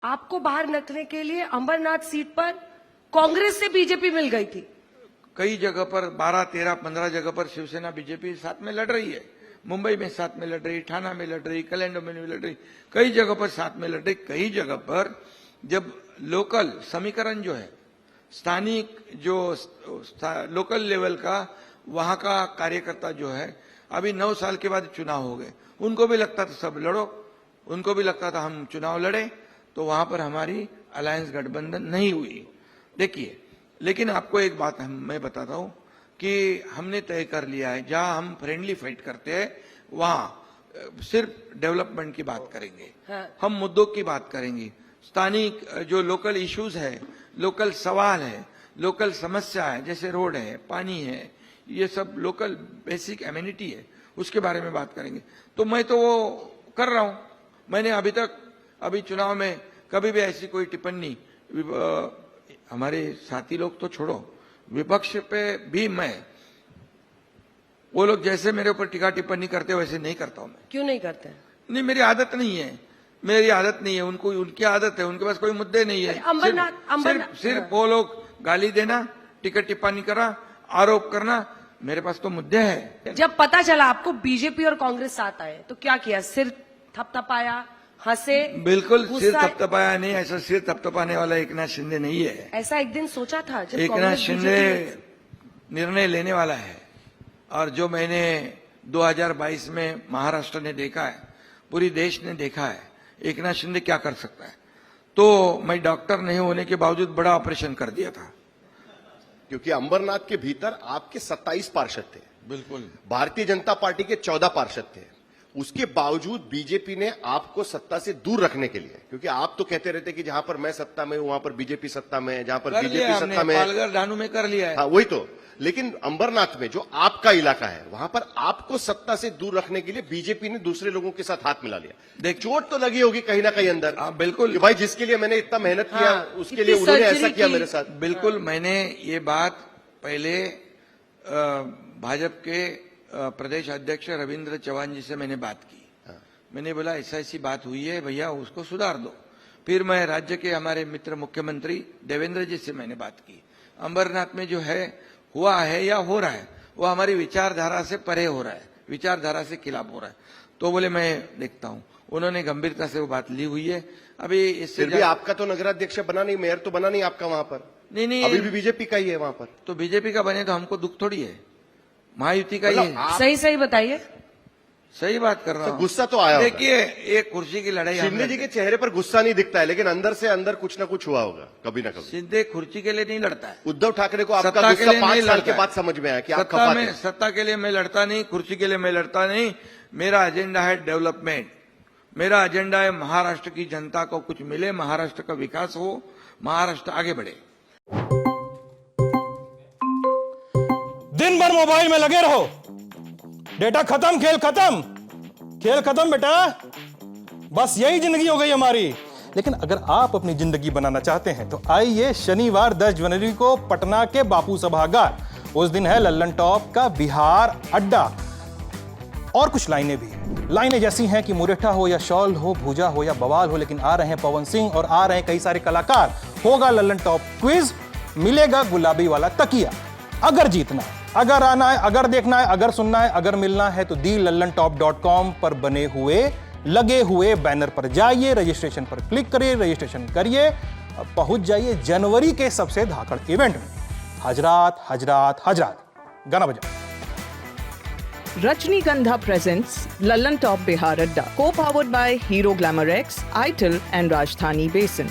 आपको बाहर रखने के लिए अंबरनाथ सीट पर कांग्रेस से बीजेपी मिल गई थी। कई जगह पर 12, 13, 15 जगह पर शिवसेना बीजेपी साथ में लड़ रही है। मुंबई में साथ में लड़ रही, ठाणा में लड़ रही, कल्याण में लड़ रही, कई जगह पर साथ में लड़ रही। कई जगह पर जब लोकल समीकरण जो है, स्थानिक जो लोकल लेवल का वहां का कार्यकर्ता जो है, अभी 9 साल के बाद चुनाव हो गए, उनको भी लगता था सब लड़ो, उनको भी लगता था हम चुनाव लड़े, तो वहां पर हमारी अलायंस गठबंधन नहीं हुई। देखिए, लेकिन आपको एक बात मैं बताता हूं कि हमने तय कर लिया है, जहां हम फ्रेंडली फाइट करते हैं वहां सिर्फ डेवलपमेंट की बात करेंगे। हम मुद्दों की बात करेंगे, स्थानिक जो लोकल इश्यूज है, लोकल सवाल है, लोकल समस्या है, जैसे रोड है, पानी है, ये सब लोकल बेसिक एमिनिटी है, उसके बारे में बात करेंगे। तो मैं तो वो कर रहा हूं। मैंने अभी चुनाव में कभी भी ऐसी कोई टिप्पणी, हमारे साथी लोग तो छोड़ो, विपक्ष पे भी वो लोग जैसे मेरे ऊपर टीका टिप्पणी करते वैसे नहीं करता हूं मैं। क्यों नहीं करते? नहीं, मेरी आदत नहीं है, उनको उनकी आदत है, उनके पास कोई मुद्दे नहीं है। सिर्फ वो लोग गाली देना, टीका टिप्पणी करा, आरोप करना, मेरे पास तो मुद्दे हैं। जब पता चला आपको बीजेपी और कांग्रेस साथ आए तो क्या किया? सिर थपथपाया, हंसे? बिल्कुल सिर थपथपाया नहीं, ऐसा सिर थपथपाने वाला एकनाथ शिंदे नहीं है। ऐसा एक दिन सोचा था जब एकनाथ शिंदे निर्णय लेने वाला है, और जो मैंने 2022 में महाराष्ट्र ने देखा है, पूरी देश ने देखा है, एकनाथ शिंदे क्या कर सकता है। तो मैं डॉक्टर नहीं होने के बावजूद बड़ा ऑपरेशन कर दिया था। क्योंकि अंबरनाथ के भीतर आपके 27 पार्षद थे, बिल्कुल, भारतीय जनता पार्टी के 14 पार्षद थे। उसके बावजूद बीजेपी ने आपको सत्ता से दूर रखने के लिए, क्योंकि आप तो कहते रहते कि जहां पर मैं सत्ता में हूं वहां पर बीजेपी सत्ता में है, जहां पर बीजेपी सत्ता में, पालघर डानू में कर लिया है। हाँ, वही तो। लेकिन अंबरनाथ में जो आपका इलाका है, वहां पर आपको सत्ता से दूर रखने के लिए बीजेपी ने दूसरे लोगों के साथ हाथ मिला लिया। देख, चोट तो लगी होगी कहीं ना कहीं अंदर। बिल्कुल, भाई जिसके लिए मैंने इतना मेहनत किया, उसके लिए उन्होंने ऐसा किया मेरे साथ। बिल्कुल, मैंने ये बात पहले भाजपा के प्रदेश अध्यक्ष रविंद्र चौहान जी से मैंने बात की। मैंने बोला ऐसी बात हुई है भैया, उसको सुधार दो। फिर मैं राज्य के हमारे मित्र मुख्यमंत्री देवेंद्र जी से मैंने बात की। अंबरनाथ में जो है, हुआ है या हो रहा है, वो हमारी विचारधारा से परे हो रहा है, विचारधारा से खिलाफ हो रहा है। तो बोले मैं देखता हूं। उन्होंने गंभीरता से वो बात ली हुई है। अभी इससे भी आपका तो नगराध्यक्ष बना नहीं, मेयर तो बना नहीं आपका वहां पर। नहीं, अभी भी बीजेपी का ही है वहां पर। तो बीजेपी का बने तो हमको दुख थोड़ी है, महायुति का ही है। सही बताइए। सही बात कर रहा हूँ। गुस्सा तो आया। देखिए, एक कुर्सी की लड़ाई, शिंदे जी के चेहरे पर गुस्सा नहीं दिखता है, लेकिन अंदर से अंदर कुछ ना कुछ हुआ होगा कभी ना कभी। शिंदे कुर्सी के लिए नहीं लड़ता है। उद्धव ठाकरे को आपका गुस्सा 5 साल के बाद समझ में आया कि आप खफा थे। सत्ता के लिए मैं लड़ता नहीं, कुर्सी के लिए मैं लड़ता नहीं। मेरा एजेंडा है डेवलपमेंट। मेरा एजेंडा है महाराष्ट्र की जनता को कुछ मिले, महाराष्ट्र का विकास हो, महाराष्ट्र आगे बढ़े। दिन भर मोबाइल में लगे रहो, डेटा खत्म, खेल खत्म बेटा। बस यही जिंदगी हो गई हमारी। लेकिन अगर आप अपनी जिंदगी बनाना चाहते हैं तो आइए शनिवार 10 जनवरी को पटना के बापू सभागार। उस दिन है लल्लन टॉप का बिहार अड्डा। और कुछ लाइनें जैसी हैं कि मुरेठा हो या शॉल हो, भूजा हो या बवाल हो, लेकिन आ रहे हैं पवन सिंह और आ रहे हैं कई सारे कलाकार। होगा लल्लन टॉप क्विज, मिलेगा गुलाबी वाला तकिया। अगर जीतना है, अगर आना है, अगर देखना है, अगर सुनना है, अगर मिलना है तो thelallanTop.com पर लगे हुए बैनर पर जाइए, रजिस्ट्रेशन पर क्लिक करिए, रजिस्ट्रेशन करिए और पहुंच जाइए जनवरी के सबसे धाकड़ इवेंट में। हजरात गाना बजाओ। Rajnigandha presents Lallan Top Bihar Adda, co-powered by Hero Glamour X, ITIL and Rajdhani Basin.